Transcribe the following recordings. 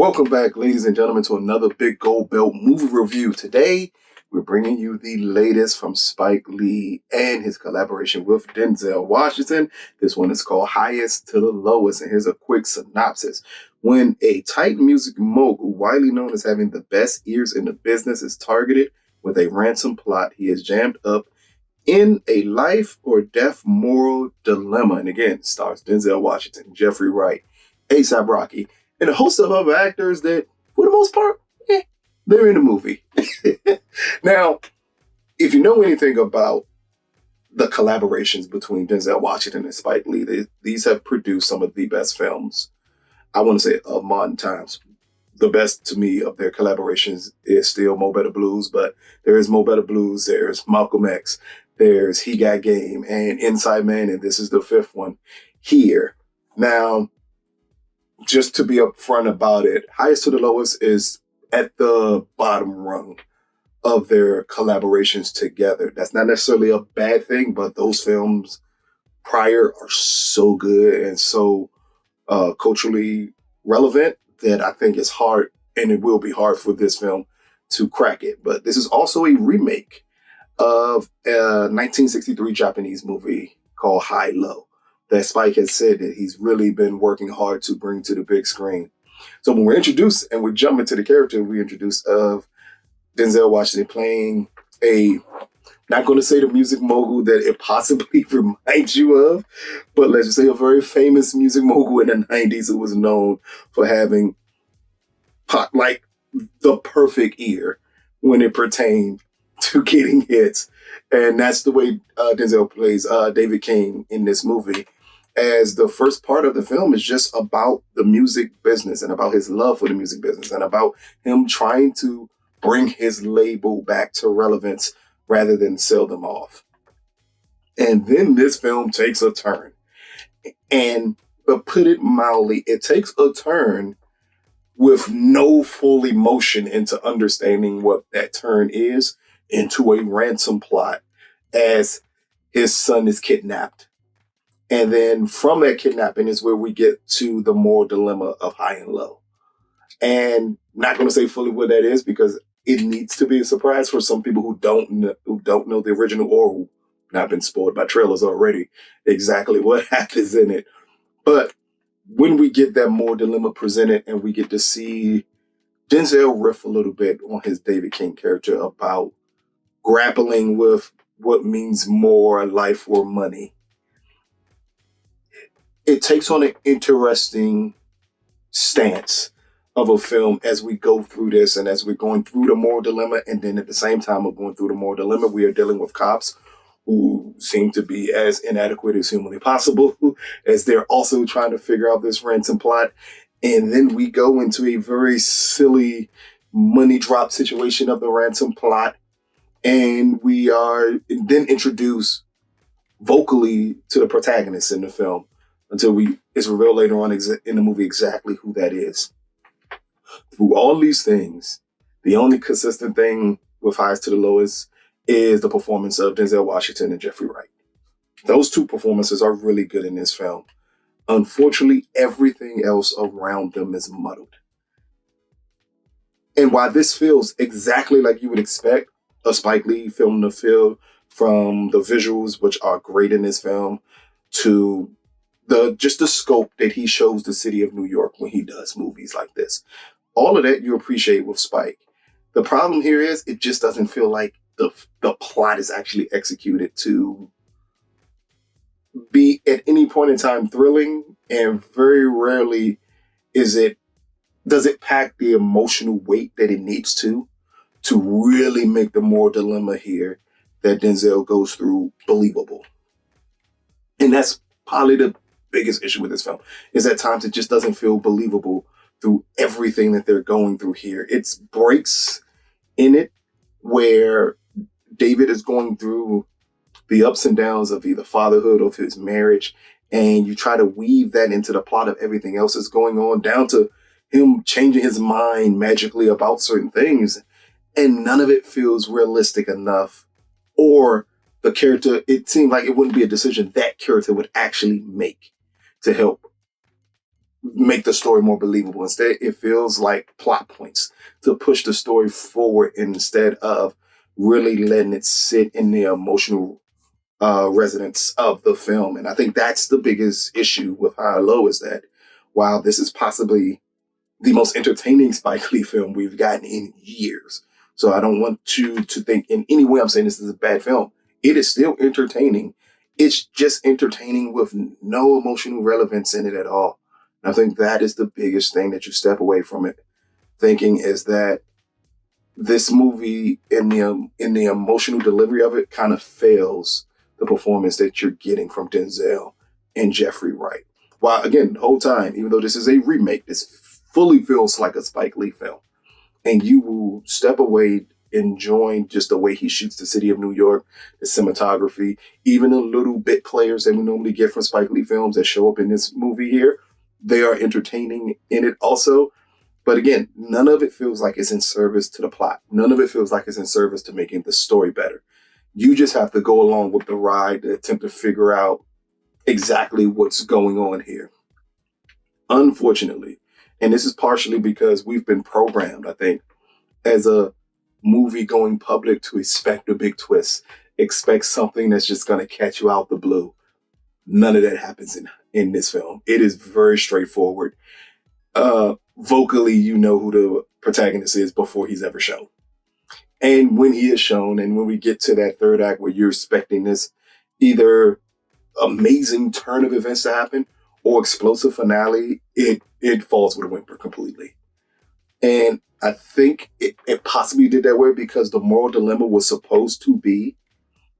Welcome back, ladies and gentlemen, to another Big Gold Belt movie review. Today, we're bringing you the latest from Spike Lee and his collaboration with Denzel Washington. This one is called Highest to the Lowest, and here's a quick synopsis. When a tight music mogul, widely known as having the best ears in the business, is targeted with a ransom plot, he is jammed up in a life or death moral dilemma. And again, stars Denzel Washington, Jeffrey Wright, A$AP Rocky, and a host of other actors that, for the most part, they're in the movie. Now, if you know anything about the collaborations between Denzel Washington and Spike Lee, these have produced some of the best films, I want to say, of modern times. The best to me of their collaborations is still Mo Better Blues, but there is Mo Better Blues, there's Malcolm X, there's He Got Game, and Inside Man, and this is the fifth one here. Now, just to be upfront about it, Highest to the Lowest is at the bottom rung of their collaborations together. That's not necessarily a bad thing, but those films prior are so good and so culturally relevant that I think it's hard, and it will be hard for this film to crack it. But this is also a remake of a 1963 Japanese movie called High Low that Spike has said that he's really been working hard to bring to the big screen. So when we're introduced and we jump into the character, we introduce of Denzel Washington playing not going to say the music mogul that it possibly reminds you of, but let's just say a very famous music mogul in the 90s who was known for having like the perfect ear when it pertained to getting hits. And that's the way Denzel plays David King in this movie, as the first part of the film is just about the music business and about his love for the music business and about him trying to bring his label back to relevance rather than sell them off. And then this film takes a turn. And to put it mildly, it takes a turn with no full emotion into understanding what that turn is, into a ransom plot as his son is kidnapped. And then from that kidnapping is where we get to the moral dilemma of high and low. And not going to say fully what that is because it needs to be a surprise for some people who don't know the original or who not been spoiled by trailers already exactly what happens in it. But when we get that moral dilemma presented and we get to see Denzel riff a little bit on his David King character about grappling with what means more, life or money, it takes on an interesting stance of a film as we go through this and as we're going through the moral dilemma. And then at the same time of going through the moral dilemma, we are dealing with cops who seem to be as inadequate as humanly possible, as they're also trying to figure out this ransom plot. And then we go into a very silly money drop situation of the ransom plot. And we are then introduced vocally to the protagonist in the film until it's revealed later on in the movie exactly who that is. Through all these things, the only consistent thing with Highest to the Lowest is the performance of Denzel Washington and Jeffrey Wright. Those two performances are really good in this film. Unfortunately, everything else around them is muddled. And while this feels exactly like you would expect a Spike Lee film to feel, from the visuals, which are great in this film, to just the scope that he shows the city of New York when he does movies like this. All of that you appreciate with Spike. The problem here is it just doesn't feel like the plot is actually executed to be at any point in time thrilling, and very rarely does it pack the emotional weight that it needs to really make the moral dilemma here that Denzel goes through believable. And that's probably the biggest issue with this film, is at times it just doesn't feel believable through everything that they're going through here. It's breaks in it where David is going through the ups and downs of either fatherhood or of his marriage, and you try to weave that into the plot of everything else that's going on, down to him changing his mind magically about certain things, and none of it feels realistic enough, or the character, it seemed like it wouldn't be a decision that character would actually make to help make the story more believable. Instead, it feels like plot points to push the story forward instead of really letting it sit in the emotional resonance of the film. And I think that's the biggest issue with High or Low is that while this is possibly the most entertaining Spike Lee film we've gotten in years. So I don't want you to think in any way I'm saying this is a bad film. It is still entertaining. It's just entertaining with no emotional relevance in it at all. And I think that is the biggest thing that you step away from it thinking is that this movie in the emotional delivery of it kind of fails the performance that you're getting from Denzel and Jeffrey Wright. While again, the whole time, even though this is a remake, this fully feels like a Spike Lee film. And you will step away enjoying just the way he shoots the city of New York, the cinematography, even the little bit players that we normally get from Spike Lee films that show up in this movie here. They are entertaining in it also. But again, none of it feels like it's in service to the plot. None of it feels like it's in service to making the story better. You just have to go along with the ride to attempt to figure out exactly what's going on here. Unfortunately, and this is partially because we've been programmed, I think, as a movie going public to expect a big twist, expect something that's just going to catch you out the blue. None of that happens in this film. It is very straightforward. Vocally, you know who the protagonist is before he's ever shown. And when he is shown, and when we get to that third act where you're expecting this either amazing turn of events to happen or explosive finale, it falls with a whimper completely. And I think it possibly did that way because the moral dilemma was supposed to be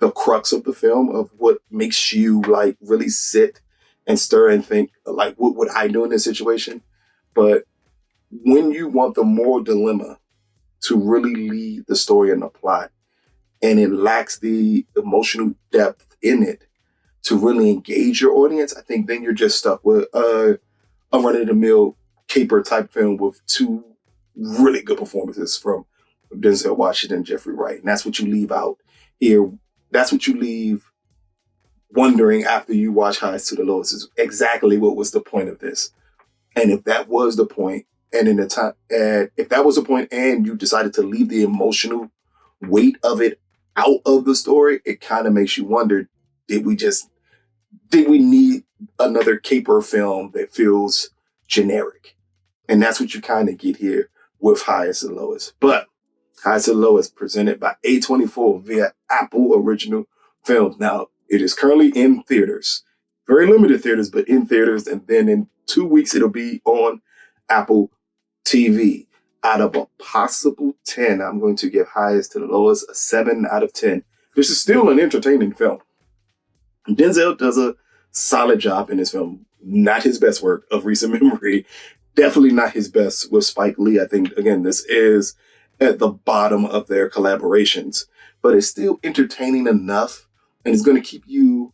the crux of the film of what makes you like really sit and stir and think like, what would I do in this situation? But when you want the moral dilemma to really lead the story and the plot, and it lacks the emotional depth in it to really engage your audience, I think then you're just stuck with a run-of-the-mill caper type film with two really good performances from Denzel Washington and Jeffrey Wright. And that's what you leave out here. That's what you leave wondering after you watch Highs to the Lowest is exactly what was the point of this. And if that was the point, and in the time, and if that was the point, and you decided to leave the emotional weight of it out of the story, it kind of makes you wonder: did we need another caper film that feels generic? And that's what you kind of get here with Highest and Lowest. But Highest and Lowest presented by A24 via Apple Original Films. Now, it is currently in theaters, very limited theaters, but in theaters. And then in 2 weeks, it'll be on Apple TV. Out of a possible 10, I'm going to give Highest to the Lowest a 7 out of 10. This is still an entertaining film. Denzel does a solid job in this film. Not his best work of recent memory. Definitely not his best with Spike Lee. I think, again, this is at the bottom of their collaborations. But it's still entertaining enough, and it's going to keep you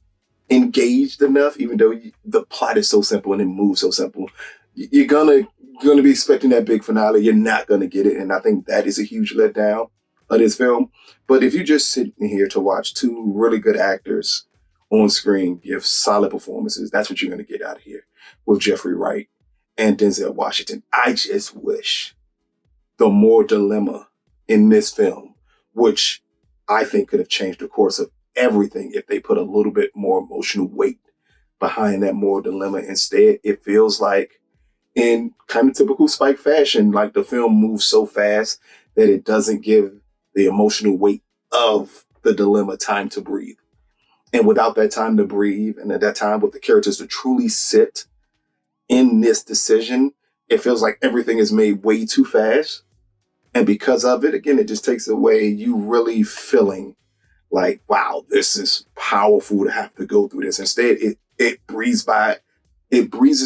engaged enough, even though the plot is so simple and it moves so simple. You're going to be expecting that big finale. You're not going to get it, and I think that is a huge letdown of this film. But if you're just sitting here to watch two really good actors on screen give solid performances, that's what you're going to get out of here with Jeffrey Wright and Denzel Washington. I just wish the moral dilemma in this film, which I think could have changed the course of everything if they put a little bit more emotional weight behind that moral dilemma. Instead, it feels like in kind of typical Spike fashion, like the film moves so fast that it doesn't give the emotional weight of the dilemma time to breathe. And without that time to breathe, and at that time with the characters to truly sit in this decision, it feels like everything is made way too fast. And because of it, again, it just takes away you really feeling like, wow, this is powerful to have to go through this. Instead, it breezes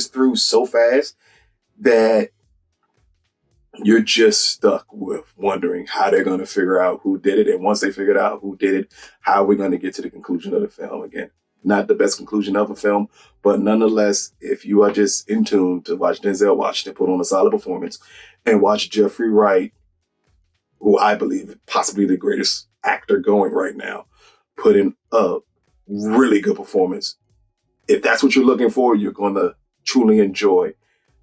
through so fast that you're just stuck with wondering how they're going to figure out who did it. And once they figured out who did it, how are we going to get to the conclusion of the film? Again, not the best conclusion of a film, but nonetheless, if you are just in tune to watch Denzel Washington put on a solid performance and watch Jeffrey Wright, who I believe is possibly the greatest actor going right now, put in a really good performance. If that's what you're looking for, you're going to truly enjoy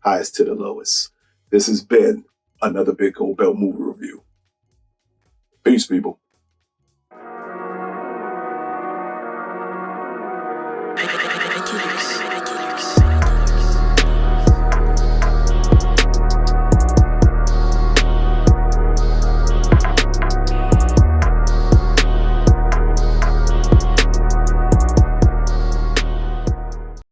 highest to the lowest. This has been another Big Gold Belt movie review. Peace, people.